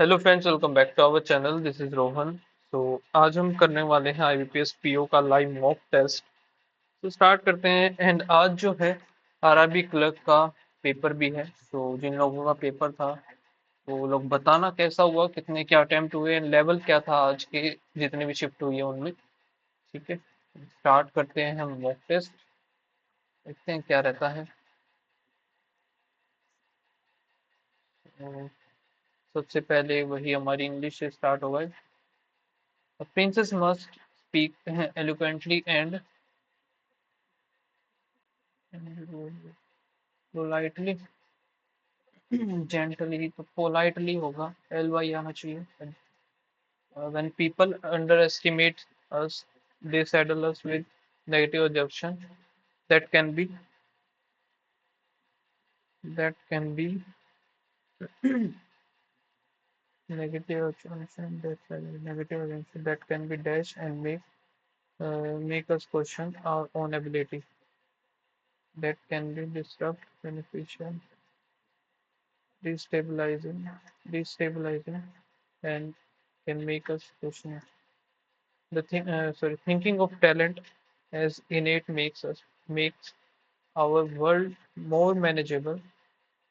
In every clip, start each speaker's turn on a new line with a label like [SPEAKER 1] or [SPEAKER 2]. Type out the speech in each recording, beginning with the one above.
[SPEAKER 1] Hello friends, welcome back to our channel. This is Rohan. तो आज हम करने वाले हैं आईबीपीएस पीओ का लाइव मॉक टेस्ट। तो स्टार्ट करते हैं। एंड आज जो है आरआरबी क्लर्क का पेपर भी है। तो जिन लोगों का पेपर था वो लोग बताना कैसा हुआ, कितने क्या अटेम्प्ट हुए, लेवल क्या था आज के जितने भी शिफ्ट हुई है उनमें। ठीक है, स्टार्ट करते हैं हम मॉक टेस्ट। देखते हैं क्या रहता है। तो सबसे पहले वही हमारी इंग्लिश से स्टार्ट होगा। A princess must speak eloquently and politely, gently। तो politely होगा, एल वाई आना चाहिए। When people underestimate us, they saddle us with negative assumption that can be that can be negative assumption that can be dashed and make us question our own ability. That can be disrupt beneficial, destabilizing, destabilizing, and can make us question. Thinking of talent as innate makes our world more manageable,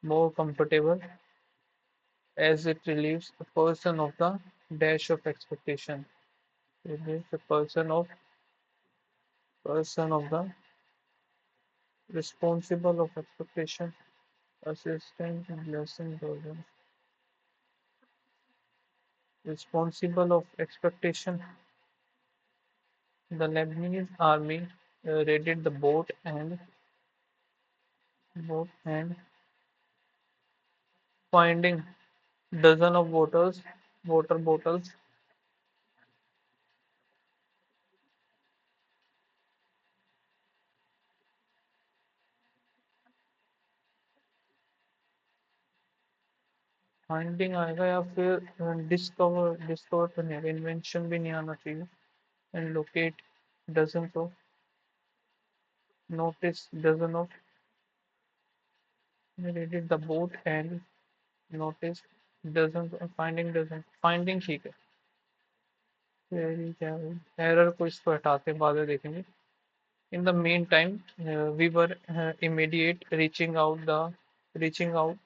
[SPEAKER 1] more comfortable, as it relieves a person of the dash of expectation. It relieves the person of the responsible of expectation, assistant blessing burden, responsible of expectation. The Lebanese army raided the boat and finding dozen of water bottles. Finding आएगा या फिर discover discover तो नहीं आएगा, invention भी नहीं आना चाहिए। And locate dozen of, notice dozen of, raided the boat and notice dozen, finding dozen, finding ठीक है। फिर क्या एरर को इसको हटाते हैं, बाद में देखेंगे। In the meantime, we were immediate reaching out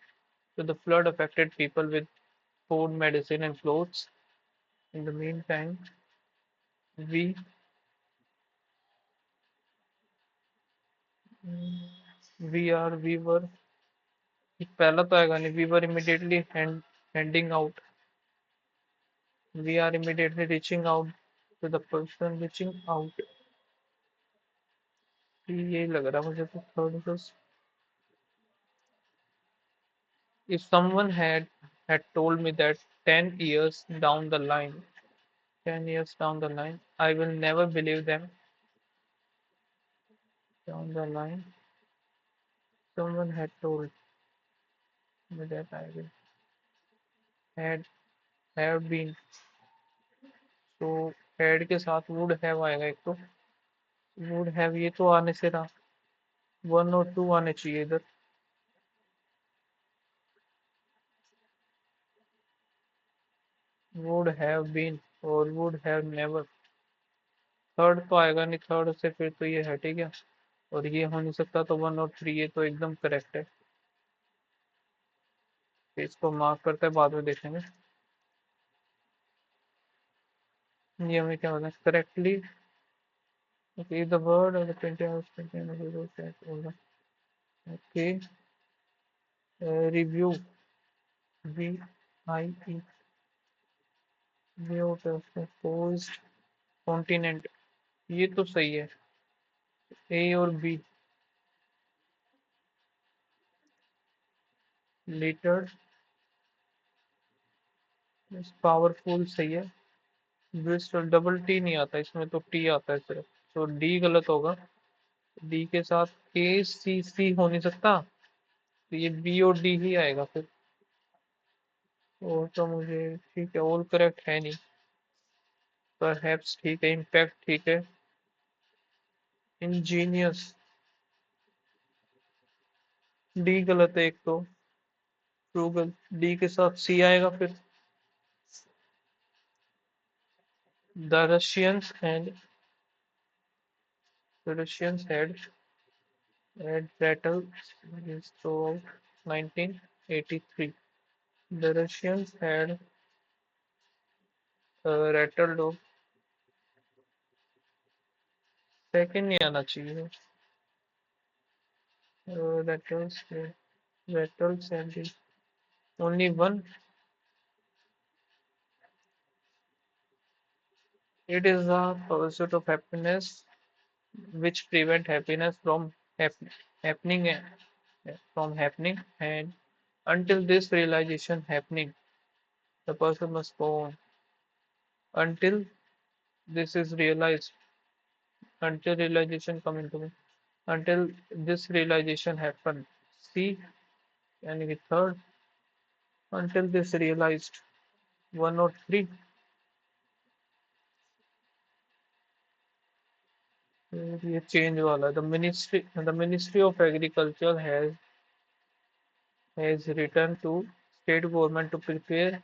[SPEAKER 1] to the flood affected people with food, medicine, and clothes. In the meantime, we we were, पहला तो आएगा नहीं, we were immediately handing out, we are immediately reaching out to the person reaching out। ये लग रहा है मुझे तो थोड़ा सा। If someone had told me that 10 years down the line, 10 years down the line, I will never believe them. Down the line, someone had told me that I will had have been। तो had के साथ would have आएगा एक तो। would have ये तो आने से रहा, वन और टू आने चाहिए इधर। would have been और would have never। थर्ड तो आएगा नहीं, थर्ड से फिर तो ये हट ही गया और ये हो नहीं सकता। तो वन और थ्री ये तो एकदम करेक्ट है। तो इसको मार्क करते हैं, बाद में देखेंगे ये हमें क्या होगा करेक्टली। ओके, द वर्ड और द प्रिंटिंग होगा। Okay, review, V I E, post continent, ये तो सही है। ए और बी, लिटर्ड, पावरफुल सही है। ब्रिस्टल, डबल टी नहीं आता इसमें, तो टी आता है सिर्फ। तो डी गलत होगा। डी के साथ ए सी सी हो नहीं सकता, तो ये बी और डी ही आएगा फिर। और तो मुझे ठीक है, ऑल करेक्ट है नहीं। परहैप्स ठीक है, इम्पैक्ट ठीक है। इंजीनियस, डी गलत है एक तो। फ्रूगल, डी के साथ सी आएगा फिर। The Russians had rattled throughout 1983. The Russians had rattled off second नहीं आना चाहिए rattles rattles and only one. It is the pursuit of happiness which prevent happiness from happening and until this realization happening the person must go on until this is realized until realization come into me until this realization happen see and the third until this realized 103 ये change वाला the ministry of agriculture has written to state government to prepare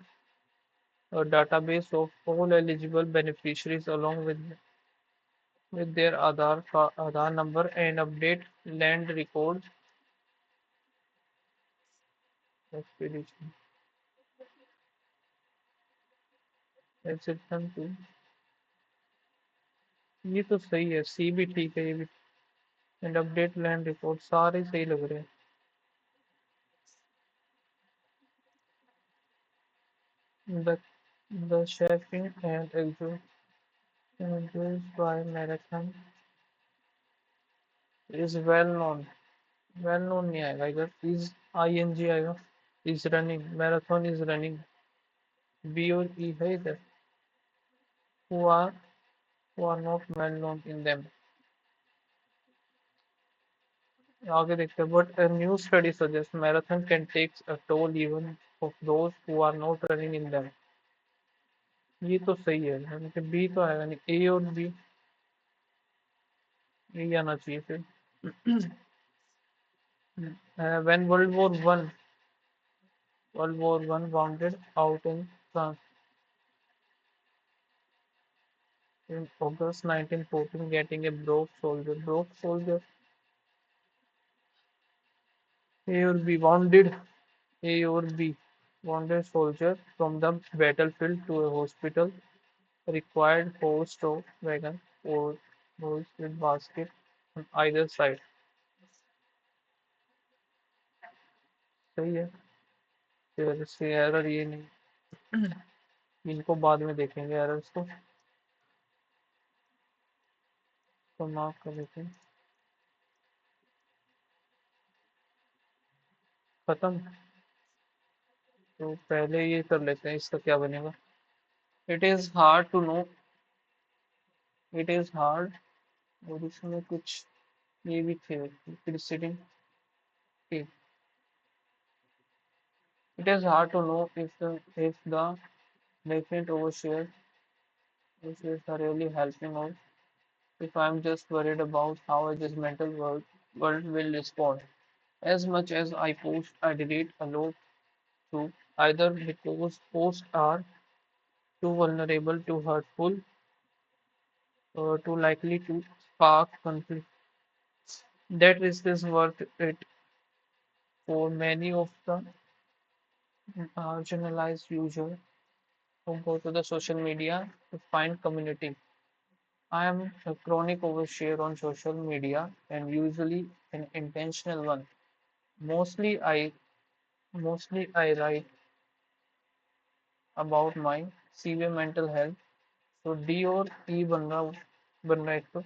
[SPEAKER 1] a database of all eligible beneficiaries along with their Aadhaar number and update land records expedition exception to ये तो सही है सी भी ठीक है ये भी एंड अपडेट लैंड रिकॉर्ड सारे सही लग रहे हैं the chefing and exercise by marathon is well known नहीं आएगा इधर is ing आएगा is running marathon is running B और E है इधर who are who are not well known in them आगे देखते हैं but a new study suggests marathon can take a toll even of those who are not running in them ये तो सही है यानी कि बी तो आएगा नहीं ए और बी यही आना चाहिए फिर when World War One wounded out in France in August 1914 getting a broke soldier A or B A or B wounded soldier from the battlefield to a hospital required horse or wagon or horse with basket on either side सही है फिर से error ये नहीं इनको बाद में देखेंगे एरर्स तो मार्क कर देते हैं खत्म तो पहले ये कर लेते हैं इसका क्या बनेगा it is hard to know it is hard और इसमें कुछ ये भी थे प्रीसीडिंग थे it is hard to know if the definite overshares are really helping out if I'm just worried about how a judgmental world will respond as much as I post I delete a lot too either because posts are too vulnerable too hurtful or too likely to spark conflict that risk is worth it for many of the marginalized users who go to the social media to find community. I am a chronic overshare on social media and usually an intentional one. Mostly I mostly I write about my severe mental health. So D or E बन रहा है एक तो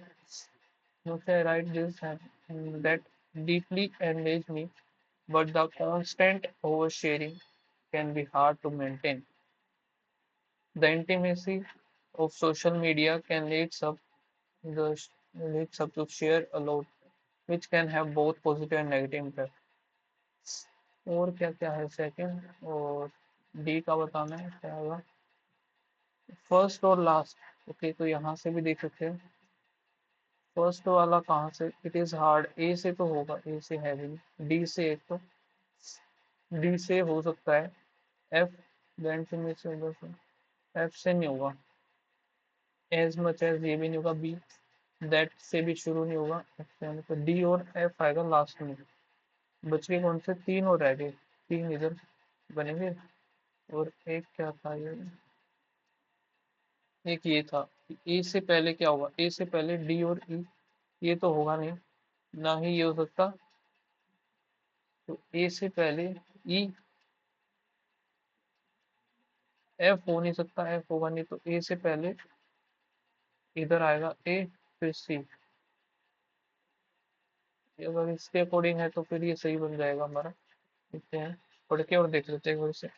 [SPEAKER 1] mostly I write this and that deeply engage me, but the constant oversharing can be hard to maintain. The intimacy of social media can the leads up to share a lot, which can have both positive and negative impact. और क्या क्या है second और D का बताना है क्या होगा फर्स्ट और लास्ट ओके तो यहाँ से भी देख सकते हैं फर्स्ट वाला कहाँ से इट इज हार्ड ए से तो होगा ए से है भी डी से एक तो डी से हो सकता है एफ देन से में से एफ से नहीं होगा एज मच एज ये भी नहीं होगा, बी दैट से भी शुरू नहीं होगा, तो डी और एफ आएगा लास्ट में। बच गए कौन से, तीन और रह गए, तीन इधर बनेंगे। और एक क्या था ये, एक ये था। ए से पहले क्या होगा, ए से पहले डी और ई, ये तो होगा नहीं, ना ही ये हो सकता। तो ए से पहले ई, एफ हो नहीं सकता, एफ होगा नहीं, तो ए से पहले इधर आएगा ए, फिर सी। अगर इसके अकॉर्डिंग है तो फिर ये सही बन जाएगा हमारा। देखते हैं, पढ़ के और देख लेते हैं एक बार से।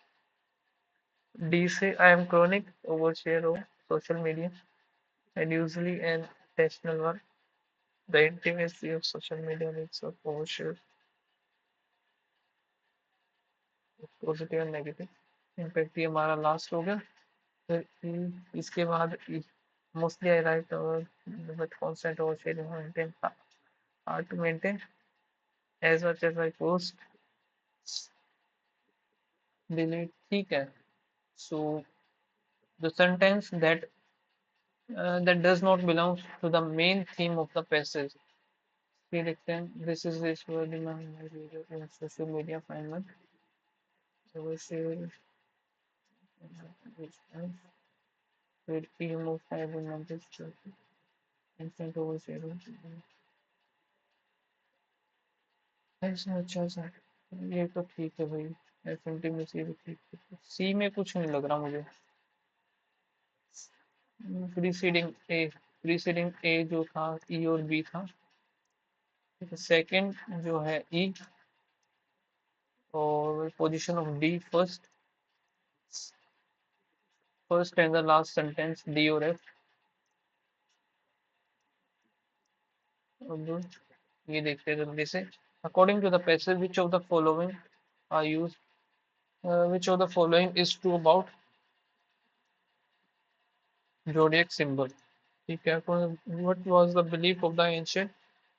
[SPEAKER 1] डी से I am chronic over share of social media and usually an intentional one. The intimacy of social media makes of overshare positive and negative impact. ये हमारा लास्ट हो गया। फिर इसके बाद mostly I right but constant oversharing maintain hard to maintain as much as I post delete, ठीक है। So the sentence that does not belong to the main theme of the passage, ये देखते हैं। This is this word in my video in social media find one overshare फिर remove five numbers instant oversharing ऐसा। अच्छा सा, ये तो ठीक है भाई, एफएनटी में से भी ठीक है। सी में कुछ नहीं लग रहा मुझे। प्रीसीडिंग ए, प्रीसीडिंग ए जो था ई और बी था, सेकंड जो है ई, और position of D first, first and the last sentence D और एफ। अब ये देखते हैं जल्दी से। According to the passage which of the following are use, which of the following is true about zodiac symbol, ठीक है। what was the belief of the ancient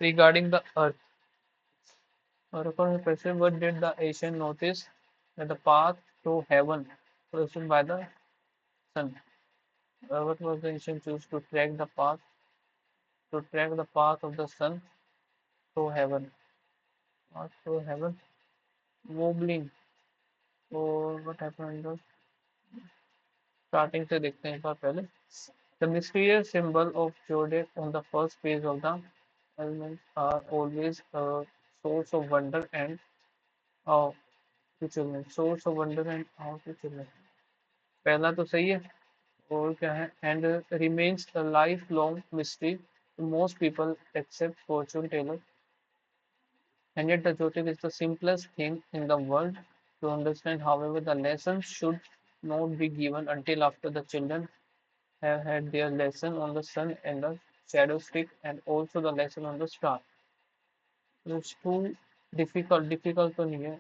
[SPEAKER 1] regarding the earth, और according to passage what did the ancient notice that the path to heaven pursued by the sun, what was the ancient choose to track the path of the sun to heaven, path to heaven, wobbling, or what happened। Starting से देखते हैं एक बार पहले। The mysterious symbol of zodiac on the first page of the elements are always a source of wonder and awe to children, source of wonder and awe to children। पहला तो सही है। और क्या है, and remains a lifelong mystery to most people except fortune teller, and yet the zodiac is the simplest thing in the world to understand। However, the lessons should not be given until after the children have had their lesson on the sun and the shadow stick and also the lesson on the star। It's too difficult, difficult तो नहीं है,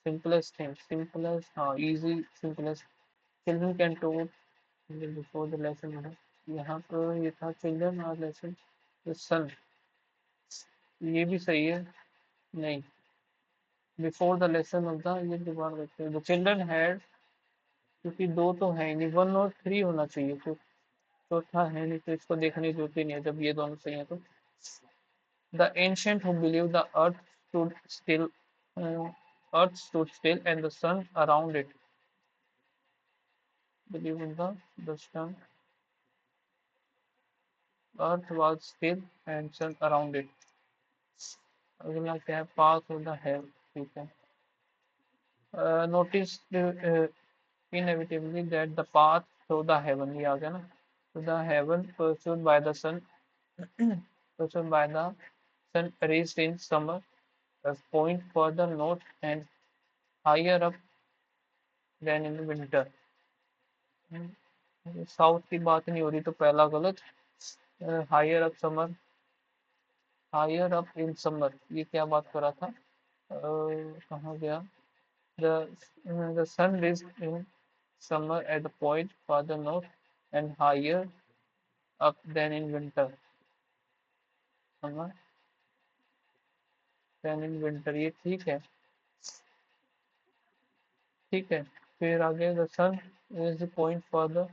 [SPEAKER 1] simplest thing, simplest, हाँ easy, simplest। children can talk before the lesson है। यहाँ पर ये था children are lesson the sun, ये भी सही है। नहीं, before the lesson of the, ये दोबारा देखते हैं। the children had, क्योंकि दो तो है नहीं, वन और थ्री होना चाहिए, तो चौथा है नहीं, तो इसको देखने की जरूरत ही नहीं है जब ये दोनों सही है तो। The ancient who believed the stood still, uh, earth stood still and the sun around it, believe in the sun, earth was still and sun around it। अगला क्या है, path of the hell, ठीक है। Notice inevitably that the path to the heaven, ये आ गया ना, to the heaven pursued by the sun, pursued by the sun raised in summer, point further north and higher up than in winter। South की बात नहीं हो रही तो पहला गलत। Higher up summer, higher up in summer, ये क्या बात कर रहा था, कहाँ गया। the sun is in summer at the point farther north and higher up than in winter, summer than in winter, ये ठीक है, ठीक है। फिर आगे the sun is the point farther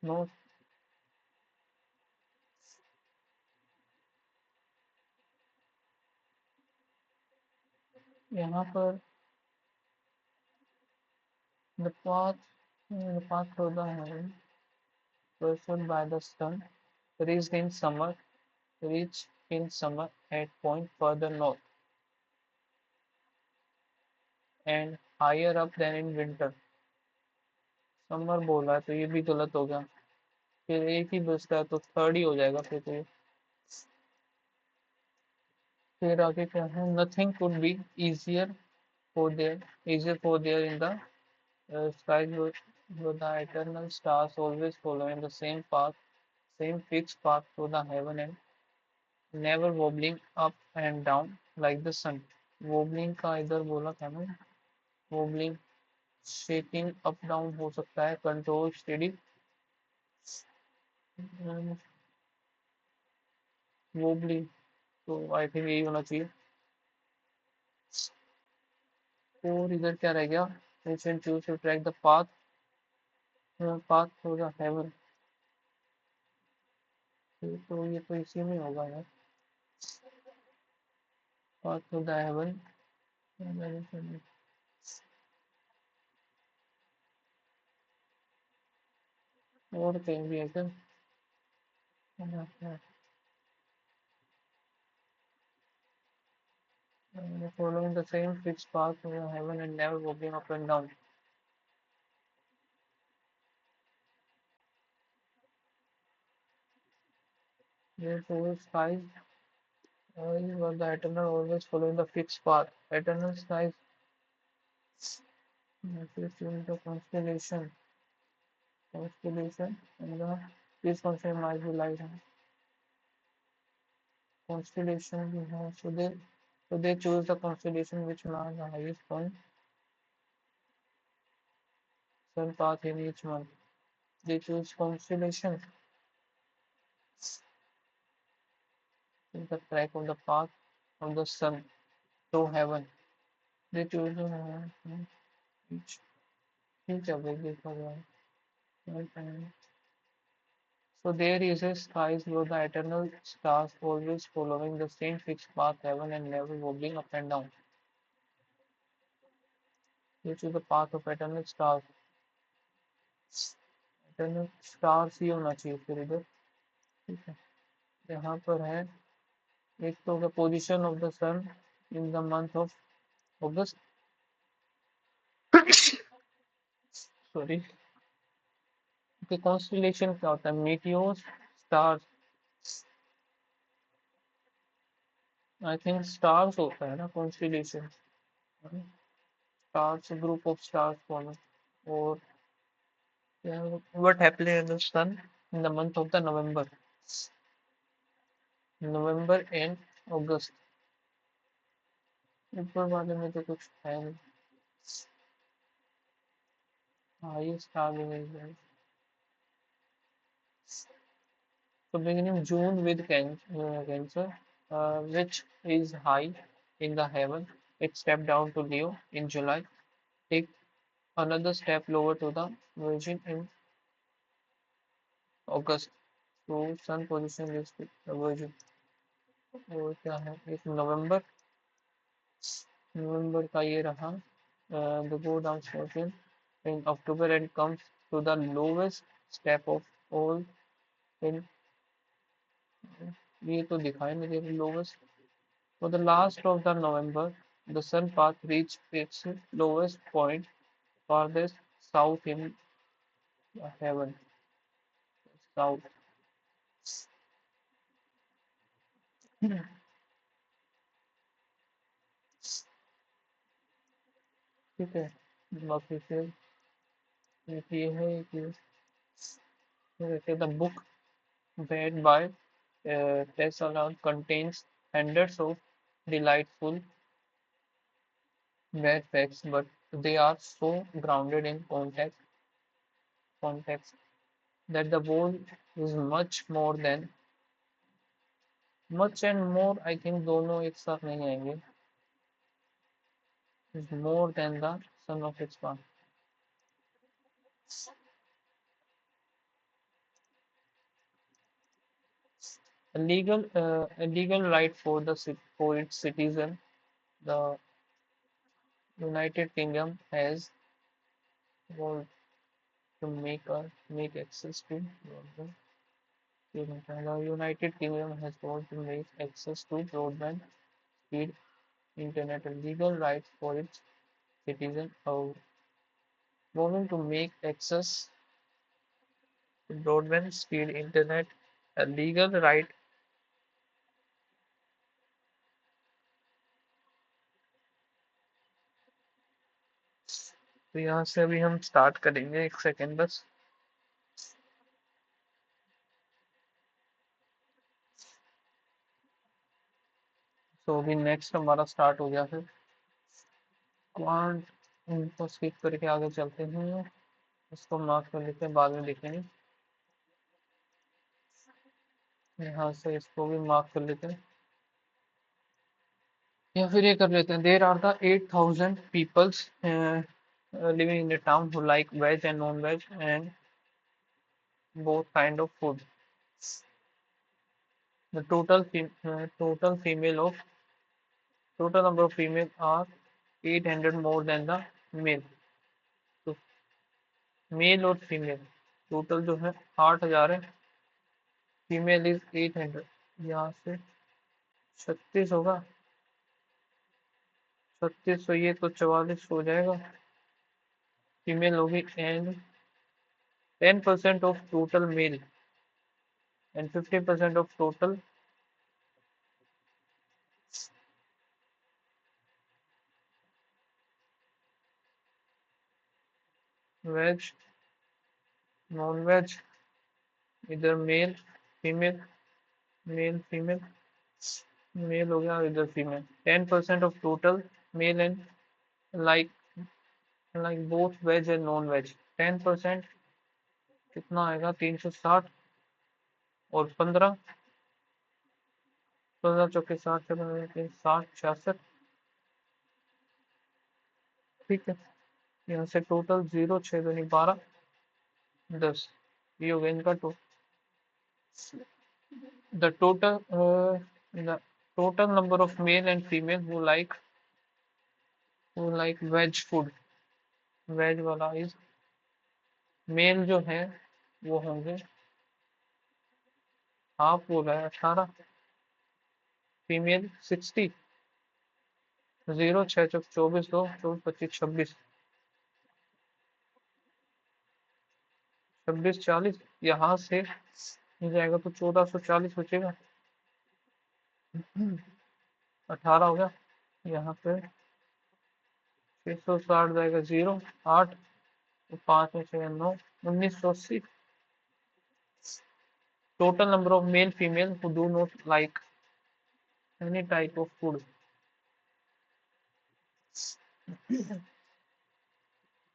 [SPEAKER 1] north, यहाँ पर the path through the heaven pursued by the sun reached in summer reached in summer at point further north and higher up than in winter. Summer बोला है तो ये भी गलत हो गया। फिर एक ही बचता है तो थर्ड ही हो जाएगा फिर तो ये। फिर आगे क्या है, nothing could be easier easier for there in the skies with the eternal stars always following the same fixed path to the heaven and never wobbling up and down like the sun. wobbling का इधर बोला था ना, wobbling shaking up down हो सकता है, control steady, wobbling तो I think यही होना चाहिए। और इधर क्या रह गया, and choose to track the path through the heaven, तो ये तो इसी में होगा यार, पाथ थ्रू द हेवन। और कहीं भी है क्या? following the same fixed path to the heaven and never walking up and down. Therefore, skies were the eternal always following the fixed path. Eternal skies refers to the constellation, and this constellation might be light. Constellation we have, so they choose the constellation which marks the highest point, sun path in each month. They choose constellation in the track of the path of the sun to heaven. They choose each each away देखा जाए। So there is a skies where the eternal stars always following the same fixed path heaven and never wobbling up and down. Which is the path of eternal stars। eternal stars ही होना चाहिए फिर इधर, ठीक है। यहाँ पर है, एक तो होगा position of the sun in the month of August, sorry. कि कॉन्स्टेलेशन क्या होता है, meteors, stars, I think stars होता है ना constellation, stars group of stars form. और what happened in the sun in the month of the November and August। ऊपर वाले में तो कुछ है नहीं, हाईएस्ट आ गई। So beginning June with Cancer, which is high in the heaven, it stepped down to Leo in July. Take another step lower to the Virgin in August. So sun position is the Virgin। और क्या है, एक नवंबर का ये रहा, the go down scorpion in October and comes to the lowest step of all in, ये तो दिखाई नहीं दे रही lowest। For the last of the November, the sun path reached its lowest point farthest south in heaven, south। ठीक है, बाकी फिर एक ये है कि the book read by Tessa Lal contains hundreds of delightful bad facts, but they are so grounded in context that the whole is much and more, I think दोनों एक साथ नहीं आएंगे, is more than the sum of its parts। A legal right for its citizen, the United Kingdom has vowed to make access to broadband. The United Kingdom has vowed to make access to broadband speed internet a legal right for its citizens. Vowing to make access to broadband speed internet a legal right. तो यहाँ से अभी हम start करेंगे, एक second बस। तो अभी नेक्स्ट हमारा स्टार्ट हो गया है। क्वांट इनको स्किप करके आगे चलते हैं, इसको मार्क कर लेते हैं, बाद में देखेंगे। यहाँ से इसको भी मार्क कर लेते हैं, या फिर ये कर लेते हैं। There are the 8,000 peoples living in the town who like veg and non-veg and both kind of food. The total number of female are 800 more than the male. तो मेल और फीमेल टोटल जो है 8,000 है, female is 800। यहाँ से 36 होगा, 36 ये तो 44 हो जाएगा, फीमेल होगी। And 10% of total male and 50% of total veg non veg, इधर male female, male female, male हो गया, इधर female. 10% of total male and like both veg and non veg. 10% कितना आएगा, 360 और 15, 15 चौके 60 से 60 66। ठीक है, यहाँ से टोटल 0 6 दूनी 12 10, ये हो गया इनका the total number of male and female who like veg food, veg वाला इज मेल जो है वो होंगे, हाफ बोला है 18, फीमेल 60, 0 6 चौक 24 2 24 25 26 26 40, यहाँ से जाएगा तो 1440 बचेगा, 18 हो गया। यहाँ पे 660 जाएगा, 0 8 तो 5 में से 9 1980। Total number of male female who do not like any type of food,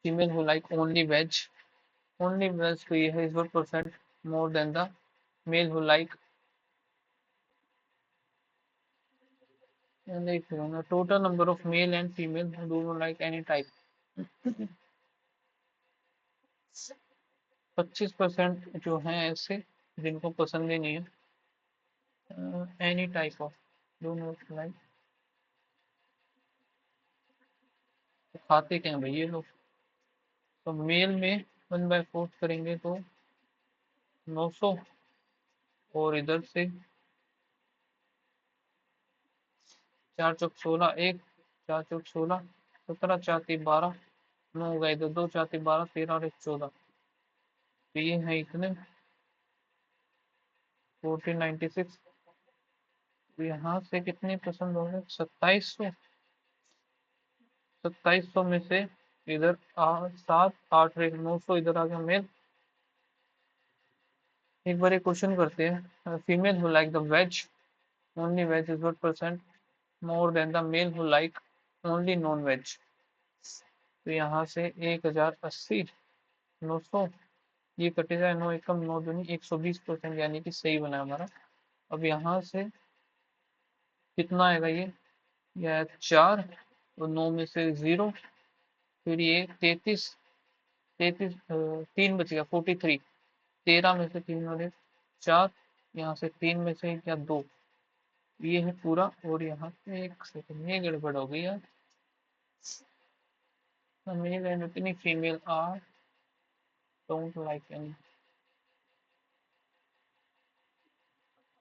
[SPEAKER 1] female who like only veg, तो ये है इस बार percent more than the male who like। Total number of male and female who do not like any type, 25% जो है ऐसे जिनको पसंद ही नहीं है any type of, do not like. खाते क्या हैं भाई ये लोग। तो मेल में 1/4 करेंगे तो 900, और इधर से 4 चौक 16 1, 4 चौक 16 17 4 3 12 9 हो गए, इधर 2 4 3 12 13 और 1 14, तो ये है इतने 1496। तो यहाँ से कितने पसंद होंगे, 2700, 2700 में से इधर 7 8 1 900, इधर आ गया मेल। एक बार एक क्वेश्चन करते हैं, female who like the veg only veg is what percent more than the male who like only non veg. तो यहाँ से 1080 900, ये कटे जाए 9 एकम 9 दूनी 120%, यानी कि सही बना हमारा। अब यहाँ से कितना आएगा, ये 4 और 9 में से 0, फिर ये 33 33 3 बच गया 43, 13 में से 3 और 4, यहाँ से 3 में से क्या 2, ये है पूरा। और यहाँ पे एक सेकंड, ये गड़बड़ हो गई यार, The male and उतनी female are don't like any।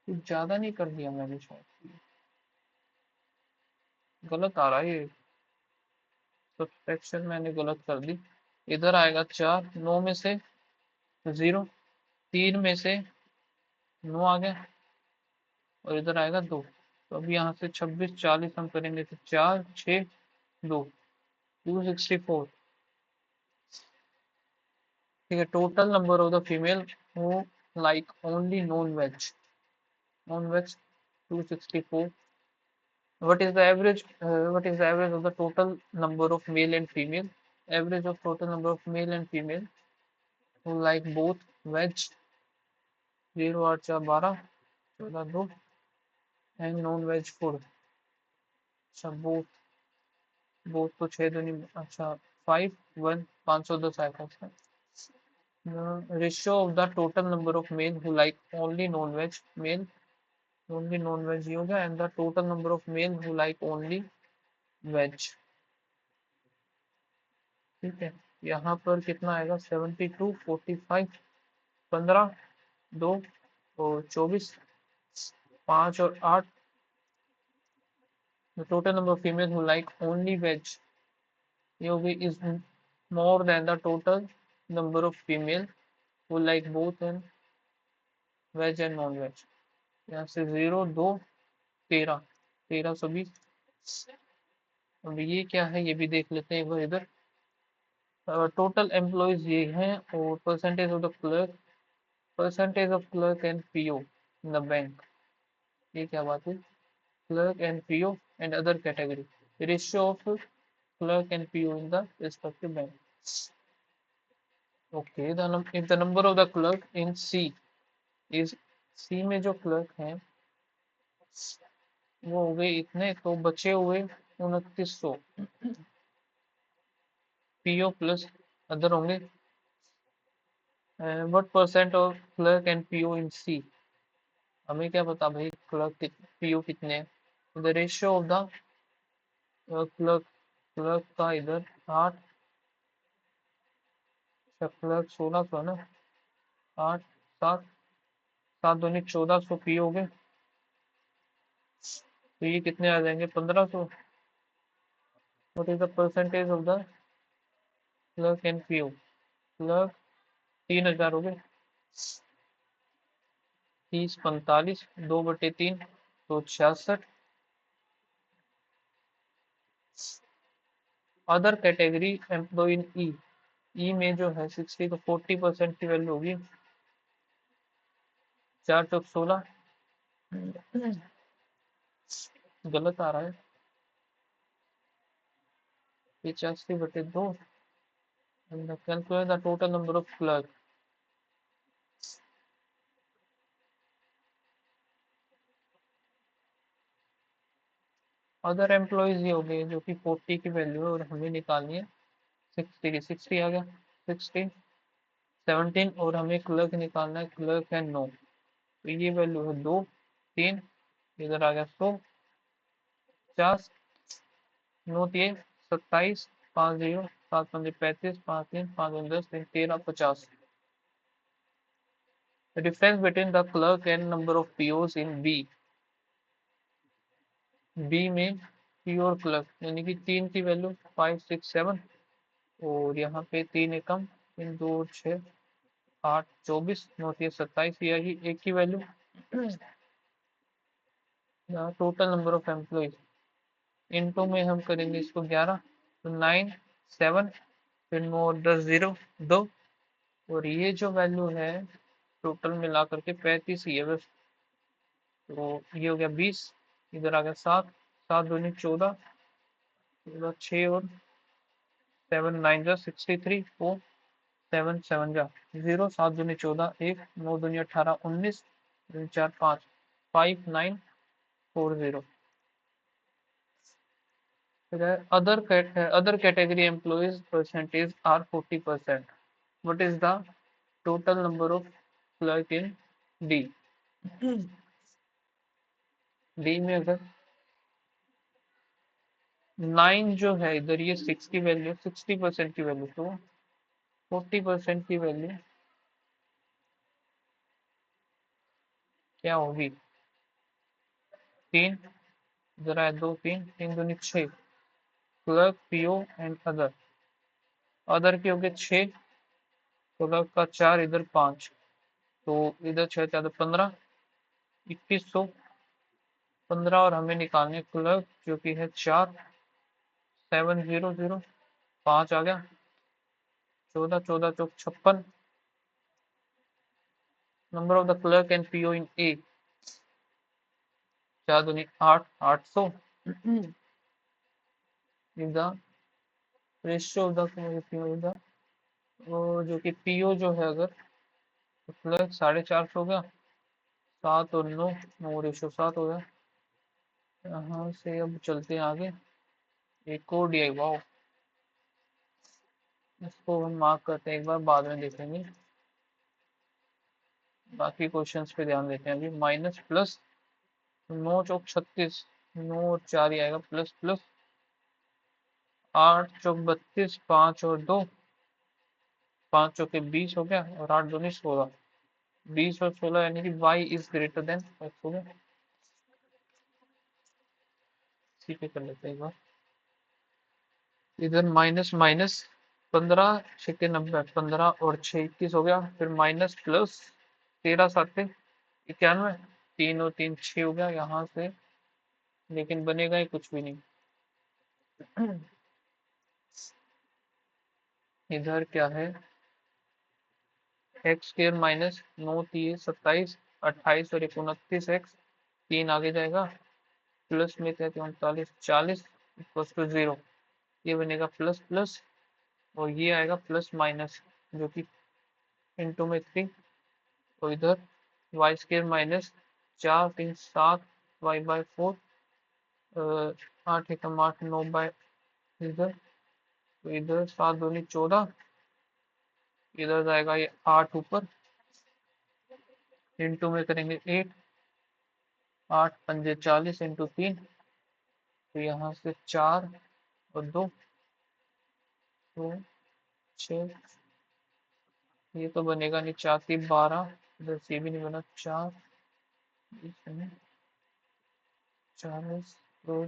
[SPEAKER 1] कुछ ज्यादा नहीं कर दिया मैंने शायद, गलत आ रहा है ये, सब्सट्रैक्शन मैंने गलत कर दी। इधर आएगा 4, 9 में से 0, 3 में से 9 आ गया, और इधर आएगा 2। तो अभी यहाँ से 26 40 हम करेंगे तो 4 6 2 264। ठीक है, total number of the female who like only non veg 264। What is the average of the total number of male and female? Average of total number of male and female who like both veg 0 8 4 12 14 2 and non veg food। अच्छा both तो 6 दूनी, अच्छा 5 1 510 आएगा इसका। Ratio of the total number of male who like only non veg male, only non veg ही हो गया, and the total number of male who like only veg। ठीक है, यहाँ पर कितना आएगा 72 45 15 2 और 24 5 और 8। The total number of female who like only veg yogi is more than the total number of female who like both and veg and non veg। यहाँ से 0 2 13 13 सभी। अब ये क्या है ये भी देख लेते हैं एक बार इधर। टोटल एम्प्लॉयज ये हैं, और percentage of clerk and PO in the bank. ये क्या बात है, clerk and PO and other category, ratio of clerk and PO in the respective bank। Okay, if the number of the clerk in C is, C में जो clerk हैं वो हो गए इतने, तो बचे हुए 2900 PO प्लस अदर होंगे। what percent of clerk and PO in C? हमें क्या पता भाई clerk PO कितने हैं। the ratio of the clerk का इधर 8, क्लर्क 1600 है ना, 8 7 7 दूनी 1400 पी हो गए, तो ये कितने आ जाएंगे 1500। What is the percentage of the clerk and PO? Clerk 3000 हो गए, 30 45 2/3 तो 66। अदर कैटेगरी एम्प्लॉय इन ई, ई में जो है 60 तो 40% की वैल्यू होगी, 4 चौक 16। गलत आ रहा है, 85/2। Calculate the total number of clerk. Other employees ये हो गए जो कि 40 की वैल्यू है और हमें निकालनी है 60 की। 60 आ गया, 60 17 और हमें क्लर्क निकालना है, क्लर्क है 9, तो ये वैल्यू है 2 3, इधर आ गया 100 50 9 3 27 5 0 7 5 35 5 3 5 10 3 13 50। The difference between the clerk and number of POs in B। B में P और क्लर्क यानी कि 3 की वैल्यू 5 6 7, और यहाँ पे 3 एकम 3 2 6 8 24 9 3 27, यह ही एक की value. Total number of employees into में हम करेंगे इसको 11, तो 9 7 फिर 9 10 0 2, और ये जो वैल्यू है टोटल मिला करके 35 ही है बस। तो ये हो गया 20, इधर आ गया 7 7 दूनी 14, 6 और 7 9 जा 63 4 7 7 जा 0 7 दूनी 14 1 9 दूनी 18 19 4 5 5 9 4 0। Other category employees percentage are 40%। What is the total number of clerk in D? D में अगर 9 जो है इधर, ये 6 की वैल्यू, 60% की वैल्यू, तो 40% की वैल्यू क्या होगी? 3, जरा है 2, 3, 3 दूनी 6, clerk, PO and other. Other के हो गए 6, क्लर्क का 4, इधर 5, तो इधर 6 4 15, 2100, 15, और हमें निकालने क्लर्क जो कि है 4, 700, 5 आ गया, 14, 14 चौक 56, number of the clerk and PO in a, 4 दूनी 8, 800, इधर रेशियो ऑफ द पीओ इधर, वो जो कि पीओ जो है अगर, तो क्लर्क 450 हो गया, 7 और 9, 9 रेशियो 7 हो गया। यहाँ से अब चलते हैं आगे, एक और डी आई, वाओ, इसको हम मार्क करते हैं, एक बार बाद में देखेंगे, बाकी क्वेश्चंस पे ध्यान देते हैं अभी। माइनस प्लस, 9 चौक 36, 9 और 4 ही आएगा, प्लस प्लस 8 चौक 32, 5 और 2, 5 चौके 20 हो गया, और 8 दूनी 16, 20 और 16 यानी कि y is greater than x हो गया। इसी पे कर लेते हैं एक बार, इधर माइनस माइनस, 15 छक्के 90, 15 और 6 21 हो गया, फिर माइनस प्लस 13 7 91, 3 और 3 6 हो गया यहाँ से, लेकिन बनेगा ही कुछ भी नहीं। इधर क्या है, एक्स स्क्र माइनस 9 3 27, 28 और 29 एक्स, 3 आगे जाएगा, प्लस में 39 40 इक्वल्स टू 0, ये बनेगा प्लस प्लस, और ये आएगा प्लस माइनस, जो कि इंटू में 3, तो इधर वाई स्क्र minus 4 3 7 y by 4, 8 Ekam 8, 9 bye इधर, तो इधर 7 दूनी 14, इधर जाएगा ये 8 ऊपर, इंटू में करेंगे 8, 8 पंजे 40 इंटू 3, तो यहाँ से 4 और 2, तो 6, ये तो बनेगा नहीं, 4 3 12, इधर से भी नहीं बना, 4 इसमें 40, तो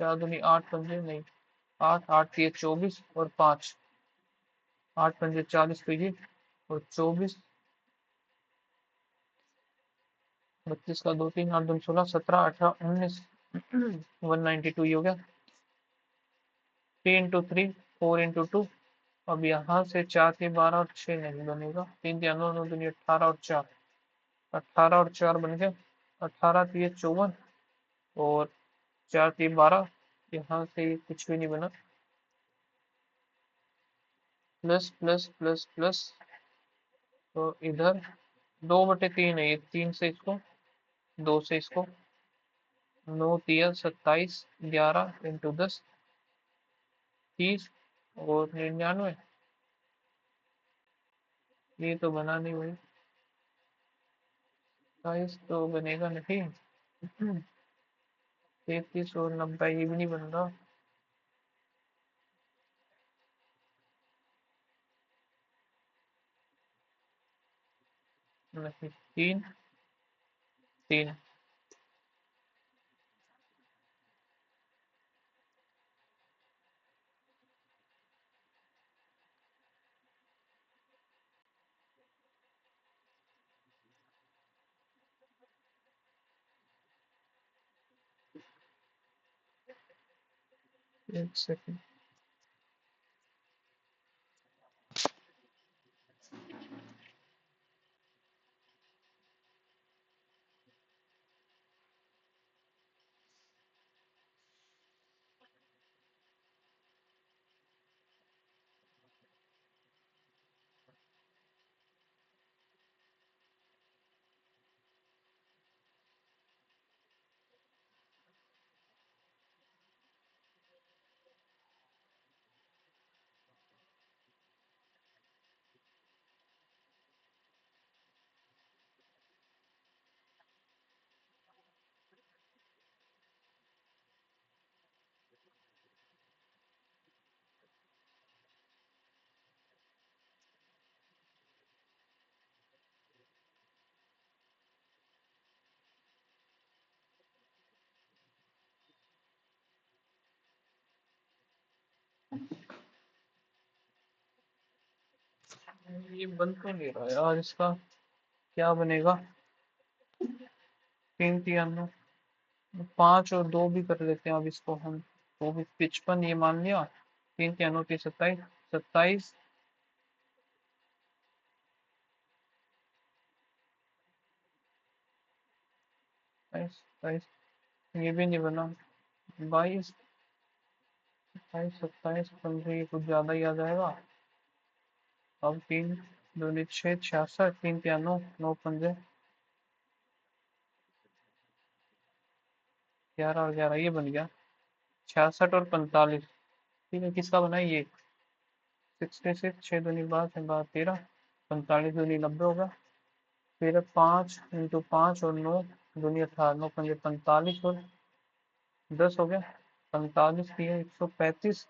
[SPEAKER 1] 4 दूनी 8 पंजे नहीं, 8 8 ये 24 और 5, 8 पंजे 40 तो ये, और 24, 32 का 2 3 8 2 16 17 18 19, 192 ये हो गया, 3 इंटू 3, 4 इंटू 2, अब यहाँ से 4 के 12 और 6 नहीं बनेगा, 3 के 9 9 दूनी 18 और 4, 18 और 4 बन गया, 18 तो ये 54, और 4 के 12, यहाँ से ये कुछ भी नहीं बना, प्लस प्लस प्लस प्लस, तो इधर 2/3 है ये, 3 से इसको, 2 से इसको, 9 तिया 27, 11 इंटू 10 30, और 99, ये तो बना नहीं भाई, 27 तो बनेगा नहीं, 33 और 90 ये भी नहीं बन रहा, नहीं, 3 3, एक सेकंड, ये बन तो नहीं रहा यार, इसका क्या बनेगा? 3 3 5 और 2 भी कर लेते हैं अब इसको हम। तो भी 55 ये मान लिया। 3 3 27, 27, 27, ये भी नहीं बना। 22, 27, 27, 15, ये कुछ ज्यादा ही आ जाएगा। अब 3 2 6, 66, 3 3 9, 9 11 और 11 ये बन गया। 66 और 45। ठीक है, किसका बना है ये? 66, 6 दूनी 12, 13, 45 दूनी 90 होगा। फिर 5 × 5 और 9 दूनी 18, 9 5 45 और 10 हो गया। 45 दिए 135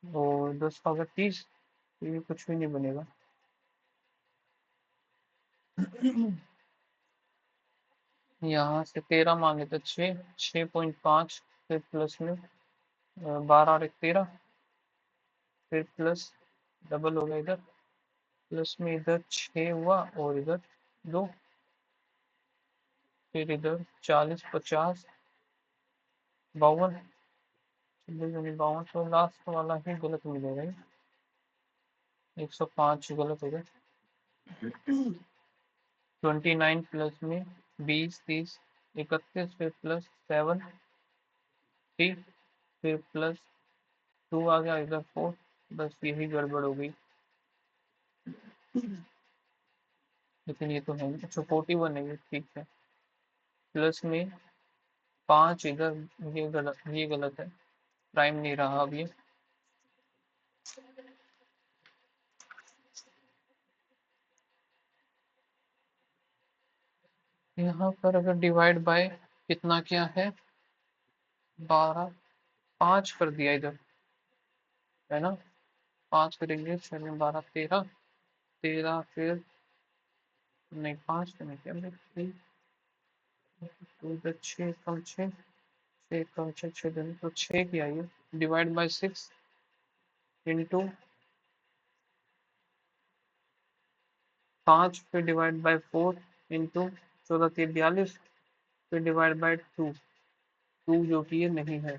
[SPEAKER 1] और 10 का होगा 30। ये कुछ भी नहीं बनेगा। यहाँ से 13 मांगे तो 6.5, फिर प्लस में 12 और 1 13, फिर प्लस डबल हो गया इधर, प्लस में इधर 6 हुआ और इधर 2, फिर इधर 40 50 52, 52, तो लास्ट वाला ही गलत मिलेगा ये। 105 गलत हो गया। 29 प्लस में 20 30 31, फिर प्लस 7 3, फिर प्लस 2 आ गया इधर 4। बस यही गड़बड़ हो गई। लेकिन ये तो है, अच्छा 41 है ये, ठीक है। प्लस में 5 इधर, ये गलत है, प्राइम नहीं रहा अब ये। यहाँ पर अगर डिवाइड बाय कितना क्या है, 12, 5 कर दिया इधर, है ना? 5 करेंगे, 6 12 13, 13 फिर नहीं 5 तो नहीं क्या, तो इधर 6 कम 6, 6 कम 6, 6 दूनी तो 6 की आई है। डिवाइड बाय 6 इंटू 5, फिर डिवाइड बाय 4 इंटू 14 3 42, फिर डिवाइड बाय 2, 2 जो कि ये नहीं है,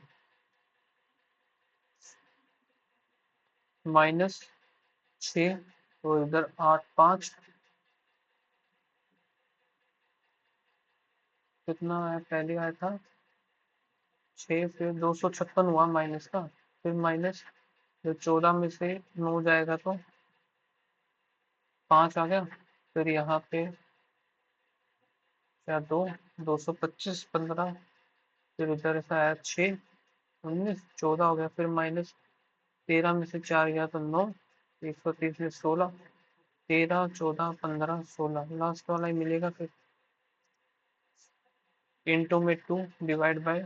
[SPEAKER 1] माइनस 6 और इधर 8 5, कितना है पहले आया था 6, फिर 256 हुआ माइनस का, फिर माइनस, जो 14 में से 9 जाएगा तो 5 आ गया। फिर यहाँ पे क्या 2, 225 15, फिर उधर ऐसा आया 6 19 14 हो गया, फिर माइनस 13 में से 4 गया तो 9, 130 में 16, 13 14 15 16, लास्ट वाला ही मिलेगा। फिर इंटू में 2 डिवाइड बाय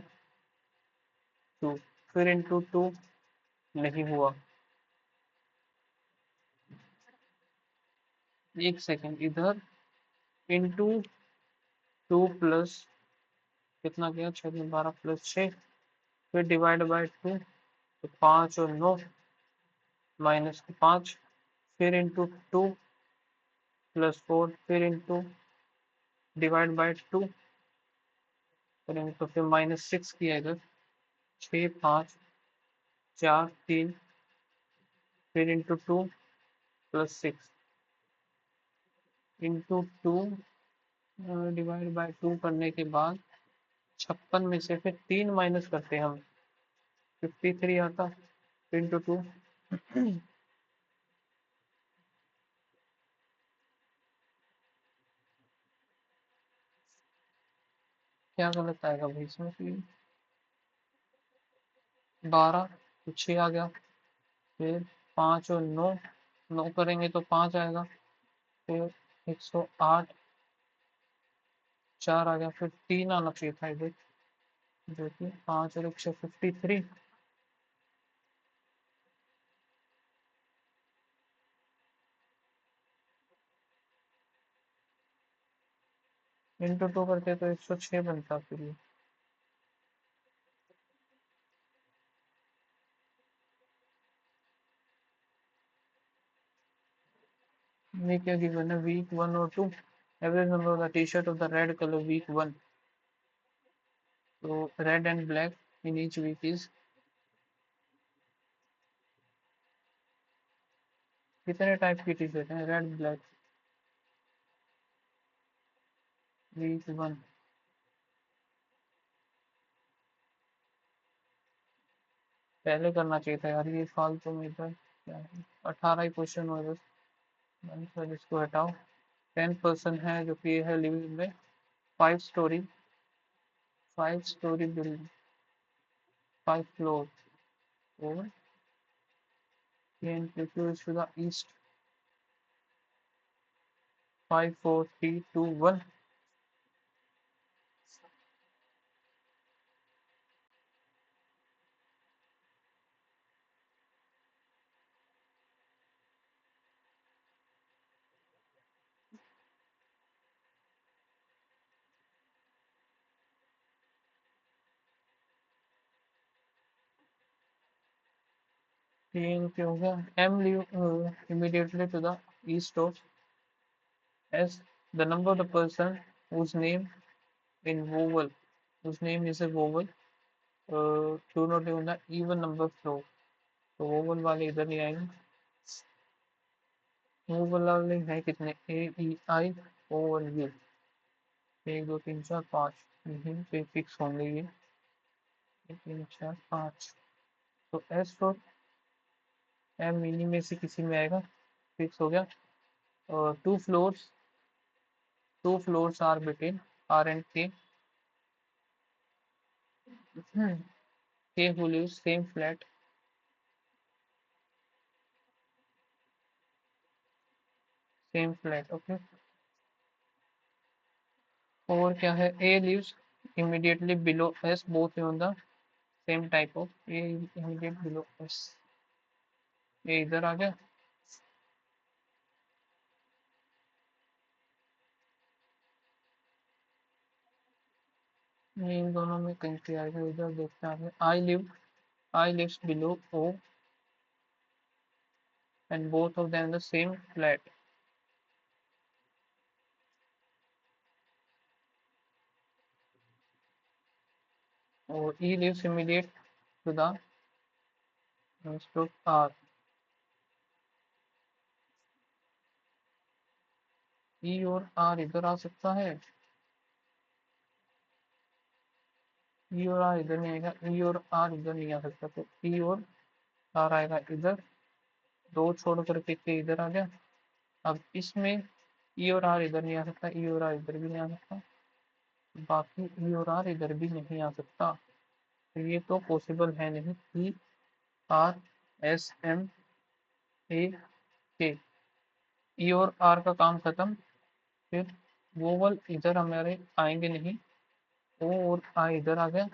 [SPEAKER 1] 2, फिर इंटू 2 नहीं हुआ। एक सेकेंड, इधर इंटू 2 प्लस कितना गया 6 में 12 प्लस 6, फिर डिवाइड बाय 2, तो 5 और 9 माइनस 5, फिर इंटू 2 प्लस 4, फिर इंटू डिवाइड बाय 2 करेंगे तो फिर माइनस 6 किया इधर, 6 5 4 3, फिर into 2 plus 6 into 2 divide by 2 करने के बाद 56 में से फिर 3 माइनस करते हैं हम, 53 आता, इंटू 2। क्या गलत आएगा भाई इसमें? फिर 12 तो 6 आ गया, फिर 5 और 9, 9 करेंगे तो 5 आएगा, फिर 108 4 आ गया, फिर 3 आना चाहिए था इधर, जो कि 5 और 153 इंटू 2 करते तो 106 बनता। फिर ये ये क्या गिवन है, वीक 1 और 2, average number of the T shirt of the red colour week 1, तो red and black in each week is, कितने टाइप की टी शर्ट है रेड ब्लैक वीक 1? पहले करना चाहिए था यार, ये फालतू में इधर क्या है, 18 ही क्वेश्चन हुए बस। सर इसको हटाओ। 10 पर्सन है जो कि है लिविंग में, 5 स्टोरी, 5 स्टोरी बिल्डिंग, 5 फ्लोर, और टू द ईस्ट, 5 4 3 2 1। तीन क्या हो गया, M live immediately to the east of S, the number of the person whose name in vowel, whose name is a vowel, do not live on the even number floor, तो vowel वाले इधर नहीं आएंगे। vowel वाले हैं कितने, ए ई आई ओ और you, 1 2 3 4 5, यहीं पे फिक्स होंगे ये, 1 3 4 5, तो एस और एम इन्हीं में से किसी में आएगा, फिक्स हो गया। और two floors are between R and K, K who lives same flat, same flat, okay। और क्या है, ए lives immediately below s, both on the same type of, a immediate below s, ये इधर आ गया। ये इन दोनों में कहीं पे आएगा, इधर देखते हैं। I lives below O and both of them the same flat, और E lives immediate to the R, E और आर इधर आ सकता है, ई और आर इधर नहीं आएगा, ई और आर इधर नहीं आ सकता, तो ई और आर आएगा इधर, दो छोड़ करके के इधर आ गया। अब इसमें ई और आर इधर नहीं आ सकता, ई और आर इधर भी नहीं आ सकता, बाकी ई और आर इधर भी नहीं आ सकता, तो ये तो पॉसिबल है नहीं। E R S M A K, E और आर का काम खत्म, फिर वोवल इधर हमारे आएंगे नहीं, ओ और आई इधर आ गया,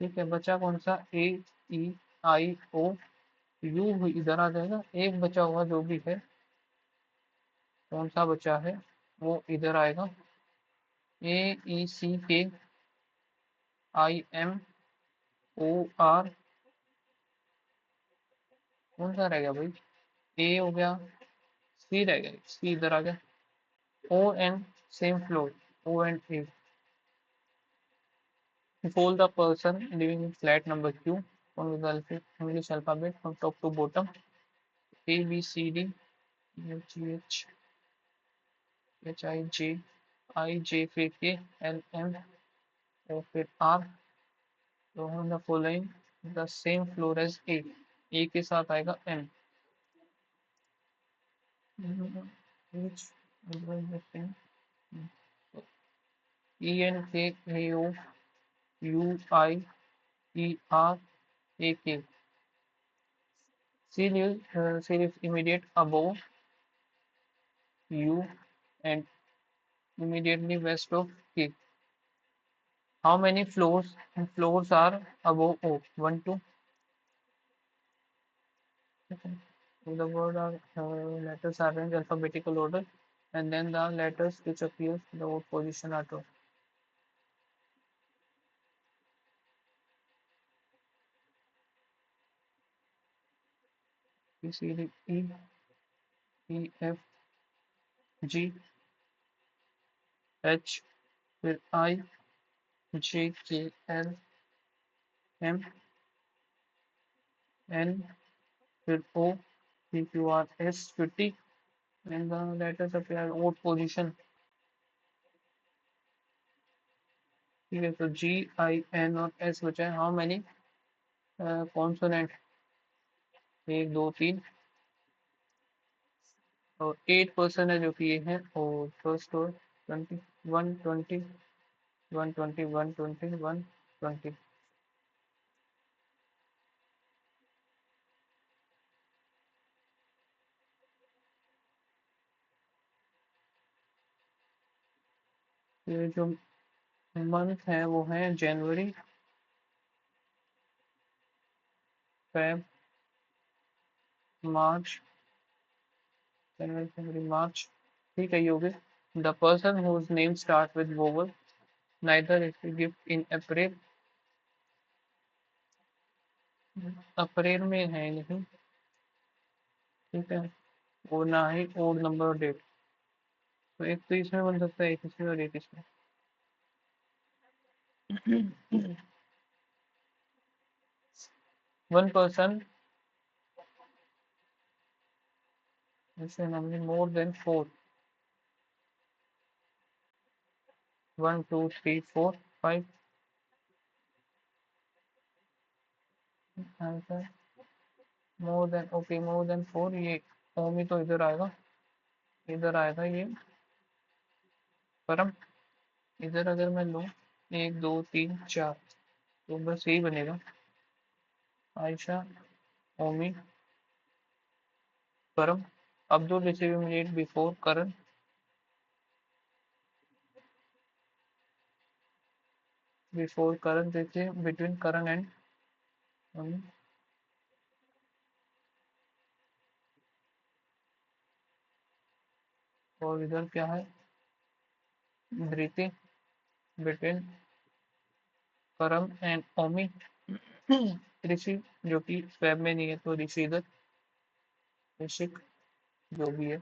[SPEAKER 1] ठीक है, बचा कौन सा, ए ई आई ओ, यू भी इधर आ जाएगा, एक बचा हुआ जो भी है, कौन सा बचा है, वो इधर आएगा, ए ई सी के आई एम ओ आर, कौन सा रह गया भाई, ए हो गया, सी रह गया, सी इधर आ गया, O and same floor, O and A, all the person living in flat number Q from the English alphabet from top to bottom, A B C D E F G H H I J फिर K L M और फिर R, तो हम the following the same floor as A के साथ आएगा M, H E N K A O U I E R A K, C lives immediate above U and immediately west of K. How many floors are above O? 1 2. The word are letters are arranged alphabetical order, and then the letters which appears in the odd position are drawn. B C D E E F G H, फिर I, J K L M N, फिर O, P Q R S, फिर T, and the letters appear odd position. ठीक है, तो जी I N और S बचा है। How many consonant? एक दो तीन, और 8% है जो कि ये है। और फर्स्ट और 20, 120, 120, 120, 120। ये जो मंथ है वो है जनवरी, फेब, मार्च, जनवरी फरवरी मार्च। ठीक है, योगिक। The person whose name start with vowel neither receive gift in April. अप्रैल में है नहीं, ठीक है, और ना ही ओड नंबर और डेट। तो एक तो इसमें बन सकता है, एक इसमें और एक इसमें। वन पर्सन इसे number more than four, 1 2 3 4 5। Answer more than, okay, more than four. ये ओमी तो इधर आएगा, इधर आएगा ये परम। इधर अगर मैं लूँ 1 2 3 4, तो बस यही बनेगा, आयशा, ओमी, परम। अब्दुल रिसीव इमीडिएट बिफोर करण, बिफोर करण देखिए, बिटवीन करण एंड ओमी। और इधर क्या है, धृति, बिटवीन करम एंड ओमी। ऋषि जो कि स्वेब में नहीं है, तो ऋषि इधर, ऋषिक जो भी है।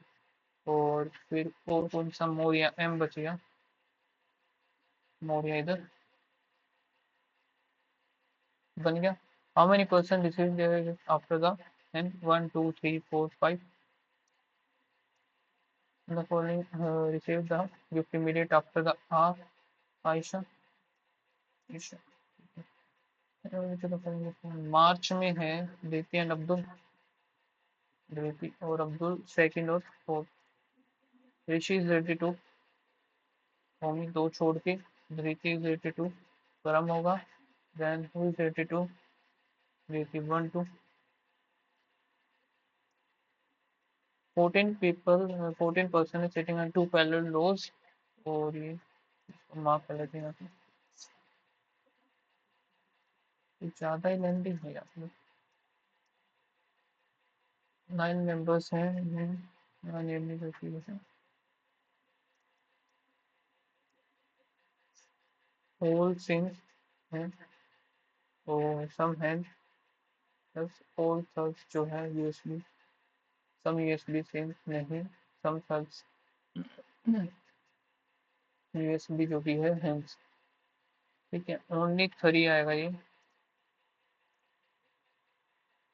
[SPEAKER 1] और फिर और कौन सा, मोरिया, एम बचेगा, मोरिया इधर बन गया। How many person receive after the end? 1 2 3 4 5। The following receive the gift immediate after the R, Ayesha, Isha. मार्च में है दीप्ति एंड अब्दुल, दीप्ति और अब्दुल सेकंड और fourth. Rishi is ready to, Homi दो छोड़ के, Dhriti is ready to, Param होगा, then who is ready to, Dhriti 1 2। 14 people, 14 person is sitting on two parallel rows। और ये मार्क कर लेते हैं, ज़्यादा ही लेंदी है यार। 9 मेंबर्स हैं, नेम नहीं करती वैसे। होल सिंह है, और सम है, प्लस ऑल सर्च जो है यूएसबी, सम यूएसबी सिंह नहीं, सम सर्च यूएसबी जो भी है हैंस। ठीक है, ओनली 3 आएगा ये।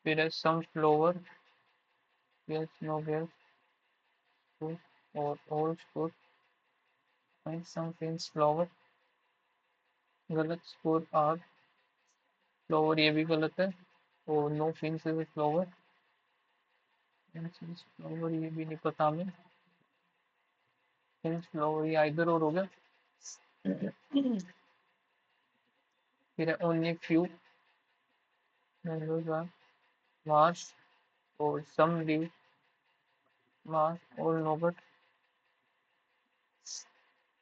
[SPEAKER 1] फिर है some flower, yes no yes, और all score, some fins flower, गलत, स्कोर आर, फ्लावर ये भी गलत है, और no fins is flower, flower ये भी नहीं पता हमें, फिंस फ्लावर ये इधर और हो गया। फिर है ओनली फ्यू मार्च, और सम लीव मार्च, और नोबट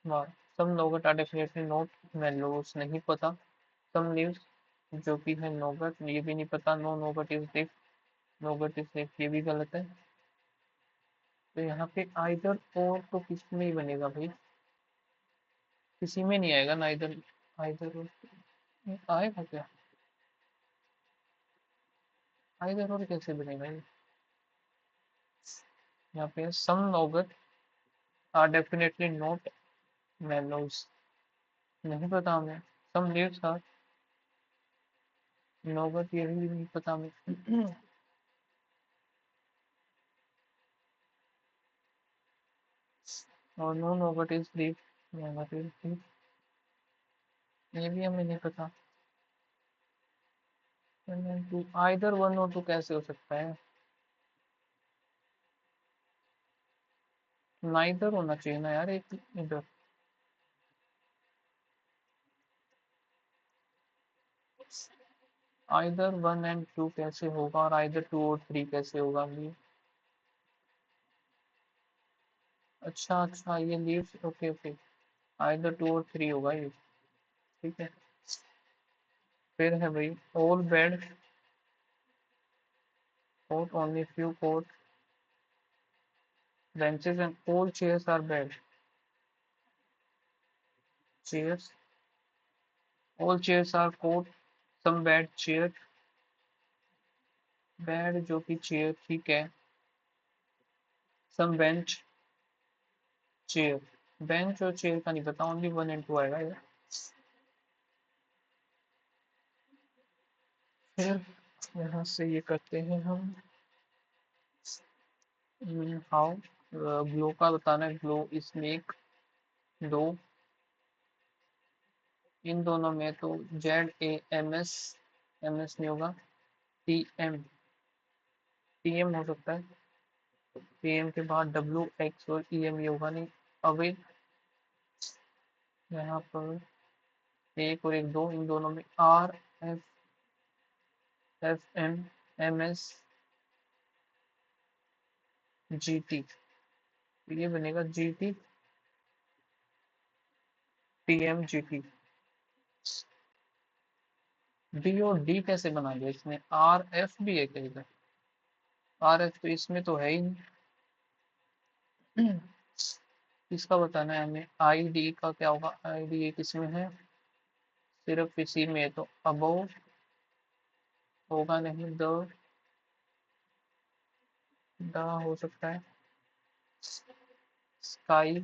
[SPEAKER 1] मार्च, सम नोबट आर डेफिनेटली नॉट मेलोस, नहीं पता। सम लीव्स जो कि है नोबट, ये भी नहीं पता। No nobody is live, nobody is live ये भी गलत है। तो यहाँ पे आइदर और तो किस में ही बनेगा भाई, किसी में नहीं आएगा ना, इधर आइदर आएगा क्या, आइदर और कैसे बनेगा ये। यहाँ पे सम नौगट, आर डेफिनेटली नॉट मैलोज, नहीं पता हमें। सम लीव्स आर नोबट, ये भी नहीं पता हमें। और no nobody is leave, nobody is leave, ये भी हमें नहीं पता। आइदर वन और टू कैसे हो सकता है? नाइदर होना चाहिए ना यार, एक इधर। आइदर वन एंड टू कैसे होगा और आइदर टू और थ्री कैसे होगा ये? अच्छा अच्छा, ये leaves, okay okay. Either two और थ्री होगा ये, ठीक है। फिर है भाई, all bed coat, only few coat, benches and all chairs are bed, chairs, all chairs are coat, some bed chair, bed जो कि चेयर, ठीक है। सम बेंच चेयर, बेंच और चेयर का नहीं पता, ओनली वन एंड टू आएगा ये। फिर यहाँ से ये करते हैं हम, हाउ, ग्लो का बताना है, ग्लो स्नेक दो, इन दोनों में तो Z A M S, M S नहीं होगा, टी एम, टी एम हो सकता है। टी एम के बाद डब्ल्यू एक्स और ई एम, ये होगा नहीं। अवे, यहाँ पर एक और एक दो, इन दोनों में R F, F M, M S, G T, ये बनेगा G T, T M G T. D और डी कैसे बना लिया इसने? आर एफ भी है कहीं पर? आर एफ तो इसमें तो है ही नहीं। इसका बताना है हमें, आई डी का क्या होगा? आई डी किसमें है? सिर्फ इसी में है, तो अबोव होगा नहीं, द, द हो सकता है, स्काई,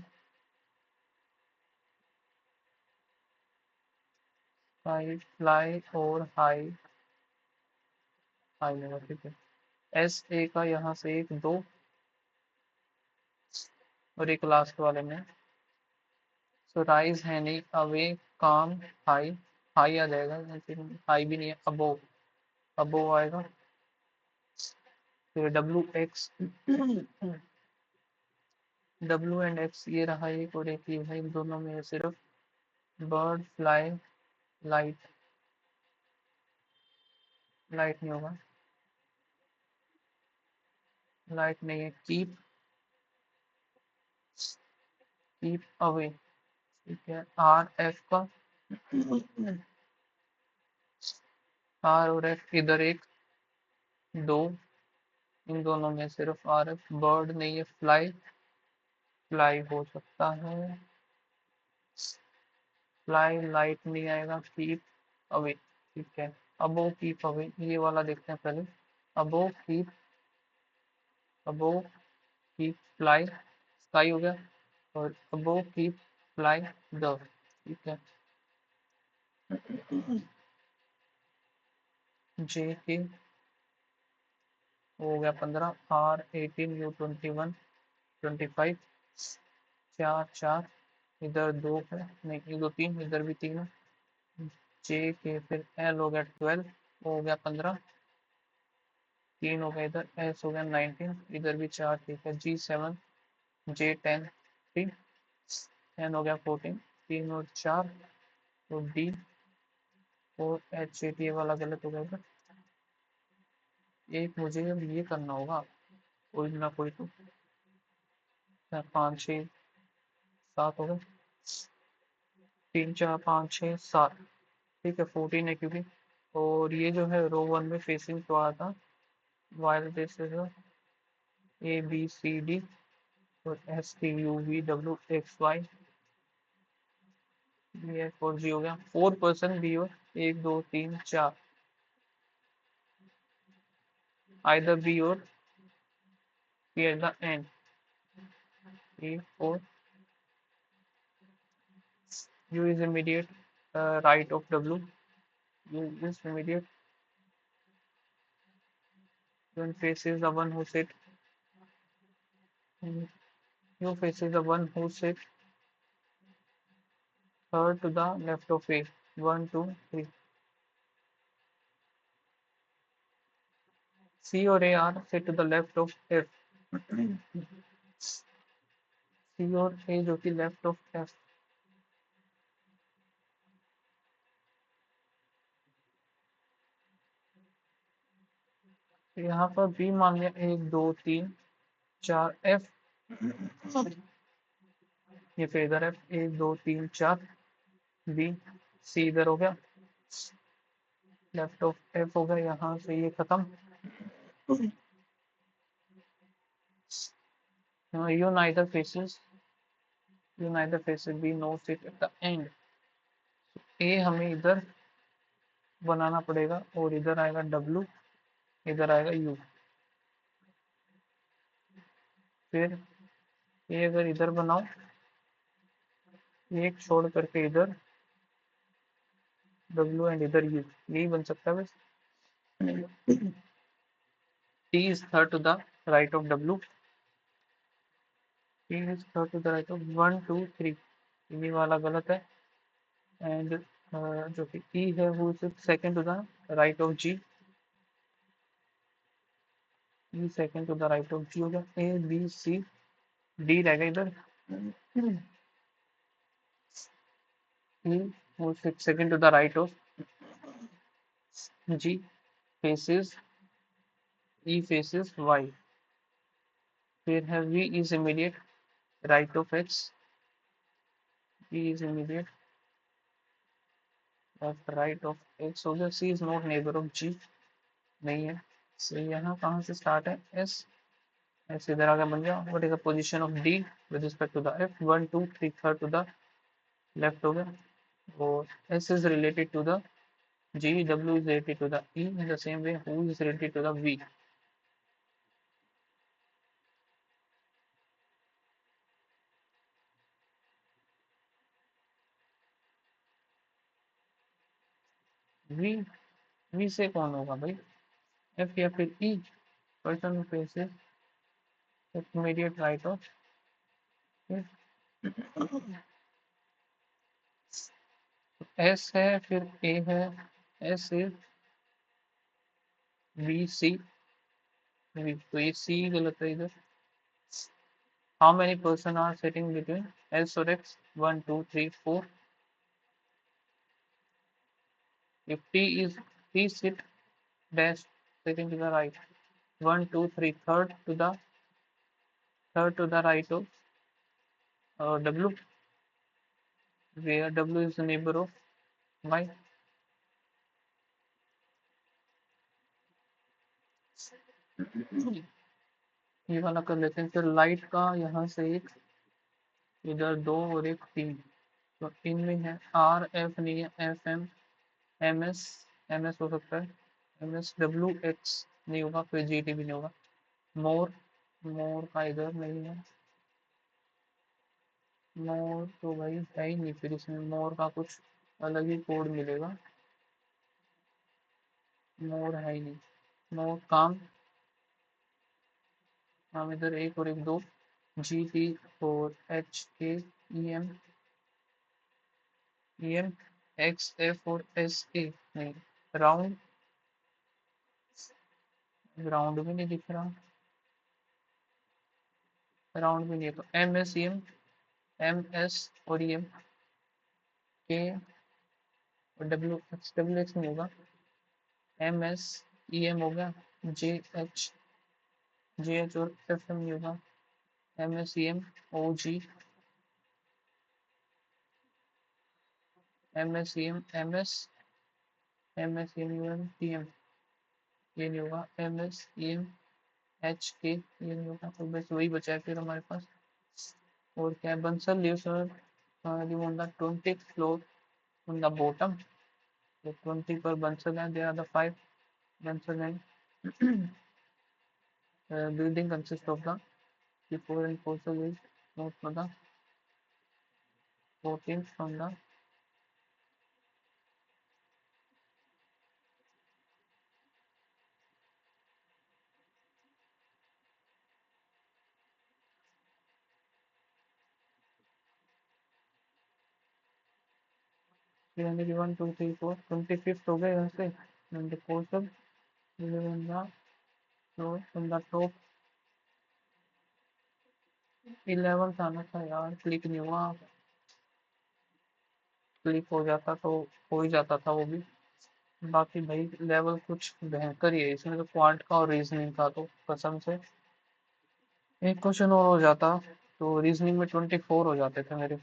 [SPEAKER 1] स्काई, फ्लाई और हाई, हाई लेवल, ठीक है। एस ए का यहाँ से एक दो, और एक लास्ट वाले में, सो राइज है नहीं, अवे, काम, हाई, हाई आ जाएगा, लेकिन हाई भी नहीं है, अबो, अबो आएगा। फिर W x, W and x ये रहा एक, और एक ये है, इन दोनों में सिर्फ बर्ड, फ्लाई, लाइट, लाइट नहीं होगा, लाइट नहीं है, कीप, कीप अवे, ठीक है। आर एफ का, आर और एफ इधर एक दो, इन दोनों में सिर्फ आर एफ, बर्ड नहीं है, फ्लाई, फ्लाई हो सकता है, फ्लाई, लाइट नहीं आएगा, कीप अवे, ठीक है। अबो कीप अवे, ये वाला देखते हैं पहले। अबो कीप, अबो कीप फ्लाई, स्काई हो गया, और अबो कीप फ्लाई द, ठीक है। जे के हो गया 15, आर 18, यू 21, 25, चार चार, इधर दो है, नहीं ये दो तीन, इधर भी तीन है। जे के फिर एल हो गया 12, हो गया 15, तीन हो गया इधर, एस हो गया 19, इधर भी चार, ठीक है। जी 7, जे 10, 3, एन हो गया 14, तीन और चार, तो डी और एच ए टी वाला गलत हो गया। एक मुझे अब ये करना होगा, कोई ना कोई तो, 5 6 7 हो गए, 3 4 5 6 7, ठीक है। 14 है क्योंकि, और ये जो है रो वन में फेसिंग तो आया था, while this is A B C D और S T U V W X Y, ये 4 जी हो गया, 4% बी और 1 2 3 4, आइदर बी और सी at the end, 3 4 U is immediate right of W. U is immediate when faces the one who sit. U faces the one who sit third to the left of A. 1, 2, 3. C और A are sit to the left of F. C और A जो कि left of F. यहाँ पर B मान लिया 1, 2, 3, 4 F. ये फिर इधर F 1, 2, 3, 4 B. C इधर हो गया, लेफ्ट ऑफ F हो गया, यहाँ से ये खत्म. You neither faces B nor sit at the end. A हमें इधर बनाना पड़ेगा और इधर आएगा W, इधर आएगा U. फिर ये अगर इधर बनाओ, एक छोड़ करके इधर W एंड इधर U, यही बन सकता है बस. T is third to the right of W. T is third to the right of 1, 2, 3. ये वाला गलत है. एंड जो कि E है वो second to the right of G. E second to the right of G हो गया. A B C D रहेगा इधर. E वो second to the right of G. faces E faces Y. फिर है V is immediate right of X. V is immediate left right of X हो गया. C is not neighbor of G. नहीं है. C यहाँ कहाँ से स्टार्ट है? S. S इधर आगे बन गया. What is the position of D with respect to the F? 1, 2, 3 third to the left हो गया. और S is related to the G. W is related to the E. In the same way, who is related to the V? V. V से कौन होगा भाई? F या फिर E? Person who faces immediate right of S है, फिर A है. S is V C. तो ये C गलत है इधर. How many person are sitting between S और X? 1, 2, 3, 4. If T sit dash sitting to the right. 1, 2, 3 third to the right of W, where W is the neighbor of Y. ये वाला कर लेते हैं. फिर लाइट का यहाँ से एक, इधर 2 और एक 3. तो इनमें है R F नहीं है. F M M S हो सकता है. M S W X नहीं होगा. फिर G T भी नहीं होगा. मोर का इधर नहीं है. मोर तो भाई है ही नहीं. फिर इसमें मोर का कुछ अलग ही कोड मिलेगा. मोर है ही नहीं. मोर काम इधर 1 और 1 2. G T और H A E M X F और S A नहीं. राउंड राउंड भी नहीं दिख रहा. राउंड भी नहीं है. तो M S E M S और E M K और W X नहीं होगा. M S E M हो गया. J H और F M नहीं होगा. M S E M O G M S E M M S E M U M P M ये नहीं होगा. M S E M H K ये नहीं होगा. तो बस वही बचा है फिर हमारे पास. और क्या है? Bansal live sir live on the 20th floor on the bottom. तो 20 पर बंसल है. there are the 5 बंसल हैं. building consists of the 4 and 4 so is not for the 14th from the यानी कि 1 2 3 4 25th हो गए यहाँ से। And question 11 the from the top 11 आना था यार, क्लिक नहीं हुआ। क्लिक हो जाता तो हो ही जाता था वो भी। बाकी भाई लेवल कुछ बेहतर ही है इसमें तो, क्वांट का और रीजनिंग का तो कसम से। एक क्वेश्चन और हो जाता तो रीजनिंग में 24 हो जाते थे मेरे।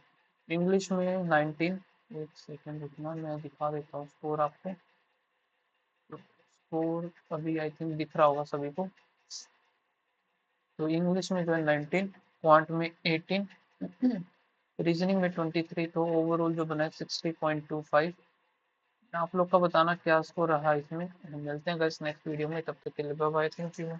[SPEAKER 1] इंग्लिश में 19। एक सेकेंड रुकना, मैं दिखा देता हूँ स्कोर आपको। स्कोर अभी आई थिंक दिख रहा होगा सभी को। तो इंग्लिश में जो है 19, क्वांट में 18, रीजनिंग में 23, तो ओवरऑल जो बना है 60.25। आप लोग का बताना क्या स्कोर रहा इसमें। मिलते हैं गाइस नेक्स्ट वीडियो में, तब तक के लिए बाय बाय, थैंक यू।